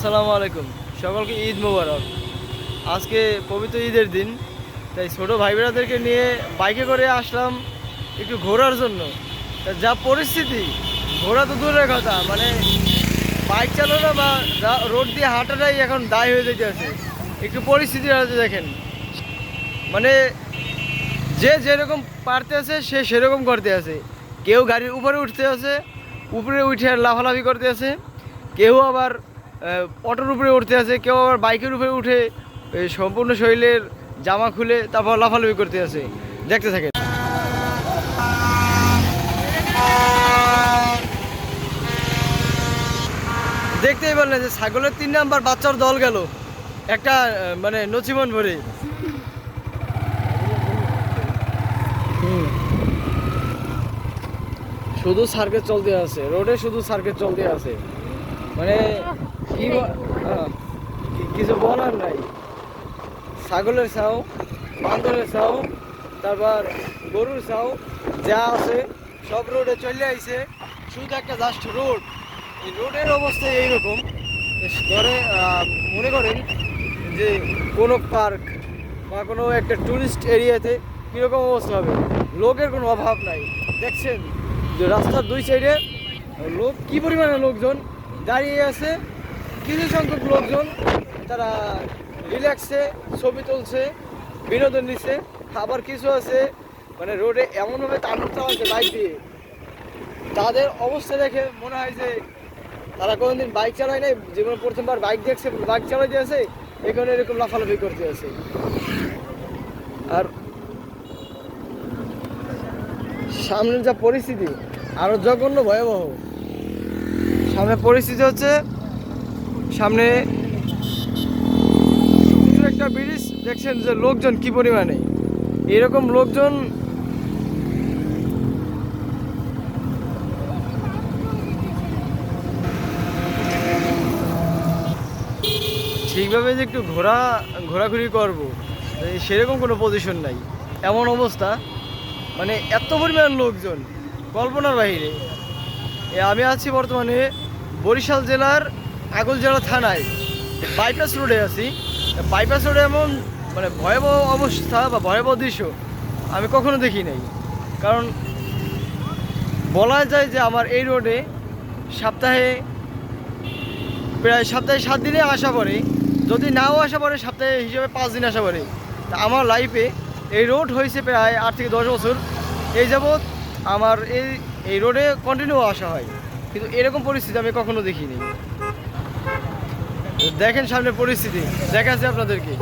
আসসালামু আলাইকুম। সকলকে ঈদ মোবারক। আজকে পবিত্র ঈদের দিন, তাই ছোটো ভাই বোনেদেরকে নিয়ে বাইকে করে আসলাম একটু ঘোরার জন্য। তা যা পরিস্থিতি, ঘোরা তো দূরের কথা, মানে বাইক চালানো বা রোড দিয়ে হাঁটাটাই এখন দায় হয়ে যেতে আছে। একটু পরিস্থিতি আছে দেখেন, মানে যে যেরকম পারতে আছে সে সেরকম করতে আছে। কেউ গাড়ির উপরে উঠতে আছে, উপরে উঠে লাফালাফি করতে আছে। কেউ আবার অটোর উপরে উঠতে আছে, কেউ আবার বাইকের উপরে উঠে সম্পূর্ণ শরীরের জামা খুলে তারপর লাফালাফি করতে আছে। দেখতে থাকে। দেখতেই পারলেন যে ছাগলের 3 নাম্বার বাচ্চার দল গেল একটা মানে নচিমন ভরে। শুধু সার্কেল চলতে আছে রোডে, শুধু সার্কেল চলতে আছে, মানে কি কিছু বলার নাই। ছাগলের ছাও, বান্দরের ছাও, তারপর গরুর ছাও, যা আছে সব রোডে চলে আইছে। শুধু একটা জাস্ট রোড, এই রোডের অবস্থা এইরকম। ধরে মনে করেন যে কোনো পার্ক বা কোনো একটা টুরিস্ট এরিয়াতে কীরকম অবস্থা হবে। লোকের কোনো অভাব নাই। দেখছেন যে রাস্তার দুই সাইডে লোক, কী পরিমাণে লোকজন দাঁড়িয়ে আছে। কিছু সংখ্যক লোকজন তারা রিল্যাক্সে ছবি তুলছে, বিনোদন নিচ্ছে। আবার কিছু আছে মানে রোডে এমনভাবে তাণ্ডব চালাচ্ছে বাইক দিয়ে, তাদের অবস্থা দেখে মনে হয় যে তারা কোনোদিন বাইক চালায় নাই, জীবনে প্রথমবার বাইক দেখছে, বাইক চালাইতে আছে, এখানে এরকম লাফালাফি করতে আছে। আর সামনের যা পরিস্থিতি আরো জঘন্য ভয়াবহ। সামনে পরিস্থিতি হচ্ছে, সামনে উঁচু একটা ব্রিজ, দেখছেন যে লোকজন কি পরিমাণে। এরকম লোকজন ঠিকভাবে যে একটু ঘোরাঘুরি করবো সেরকম কোনো পজিশন নাই, এমন অবস্থা। মানে এত পরিমাণ লোকজন কল্পনার বাইরে। আমি আছি বর্তমানে বরিশাল জেলার আগলজেলা থানায়, বাইপাস রোডে আছি। বাইপাস রোডে এমন মানে ভয়াবহ অবস্থা বা ভয়াবহ দৃশ্য আমি কখনো দেখি নাই। কারণ বলা যায় যে আমার এই রোডে প্রায় সপ্তাহে 7 দিনে আসা পড়ে, যদি নাও আসা পড়ে সপ্তাহে হিসেবে 5 দিন আসা পড়ে। তা আমার লাইফে এই রোড হয়েছে প্রায় 8 থেকে 10 বছর এই যাবৎ আমার এই রোডে কন্টিনিউ আসা হয়, কিন্তু এরকম পরিস্থিতি আমি কখনো দেখিনি। দেখেন সামনে পরিস্থিতি দেখাচ্ছি আপনাদেরকে,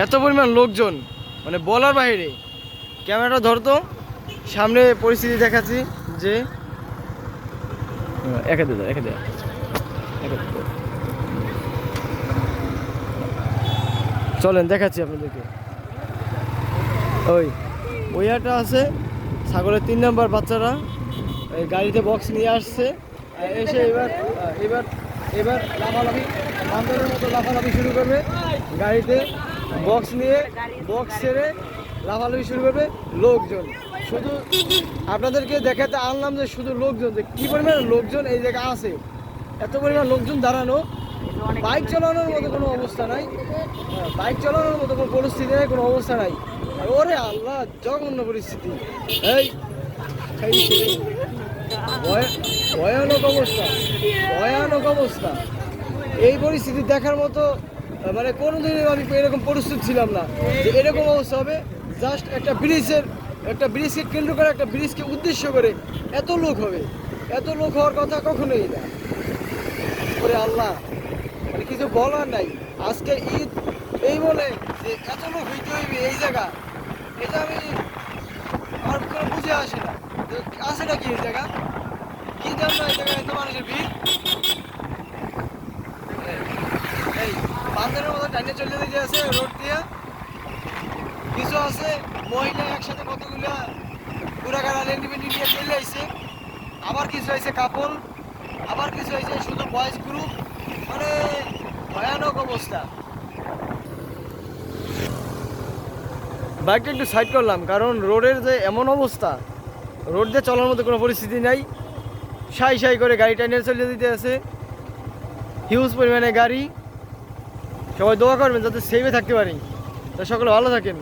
এত পরিমাণ লোকজন মানে বলার বাইরে। ক্যামেরাটা ধরতো, সামনে পরিস্থিতি দেখাচ্ছি যে চলেন দেখাচ্ছি আপনাদেরকে। ওই একটা আছে, ছাগলের 3 নাম্বার বাচ্চারা এই গাড়িতে বক্স নিয়ে আসছে, এসে এবার এবার এবার লাফালাফি বান্দরের মতো লাফালাফি শুরু করবে। গাড়িতে বক্স নিয়ে বক্স ছেড়ে লাফালাফি শুরু করবে লোকজন। শুধু আপনাদেরকে দেখাতে আনলাম যে শুধু লোকজন, যে কী পরিমাণ লোকজন এই জায়গায় আছে। এত পরিমাণ লোকজন দাঁড়ানো, বাইক চালানোর মতো কোনো অবস্থা নাই, বাইক চালানোর মতো কোনো পরিস্থিতি নেই, কোনো অবস্থা নাই। আর ওরে আল্লাহ, জঘন্য পরিস্থিতি। এই ভয়ানক অবস্থা, ভয়ানক অবস্থা। এই পরিস্থিতি দেখার মতো মানে কোনোদিনই আমি এরকম প্রস্তুত ছিলাম না যে এরকম অবস্থা হবে। জাস্ট একটা ব্রিজকে কেন্দ্র করে, একটা ব্রিজকে উদ্দেশ্য করে এত লোক হবে, এত লোক হওয়ার কথা কখনোই না। ওরে আল্লাহ, মানে কিছু বলার নাই। আজকে ঈদ এই বলে যে এত লোক হইতে হইবে এই জায়গা, এটা আমি আমার কোনো বুঝে আসে না। আছে নাকি এই জায়গা, কি জানো এই জায়গায় এত মানুষের ভিড়। এই বান্দরের মতো টাইনে চলে যেতে আছে রোড দিয়ে। কিছু আছে মহিলা একসাথে কতগুলা পুরাগাড়া লেন্ডিমেন্টি নিয়ে চলে আসছে, আবার কিছু হয়েছে কাপল, আবার কিছু হয়েছে শুধু বয়েজ গ্রুপ। মানে ভয়ানক অবস্থা। বাইকটা একটু সাইড করলাম, কারণ রোডের যে এমন অবস্থা, রোড দিয়ে চলার মতো কোনো পরিস্থিতি নাই। সাই সাই করে গাড়িটা নিয়ে চলে দিতে আছে, হিউজ পরিমাণে গাড়ি। সবাই দোয়া করবেন যাতে সেভে থাকতে পারি। তো সকলে ভালো থাকেন।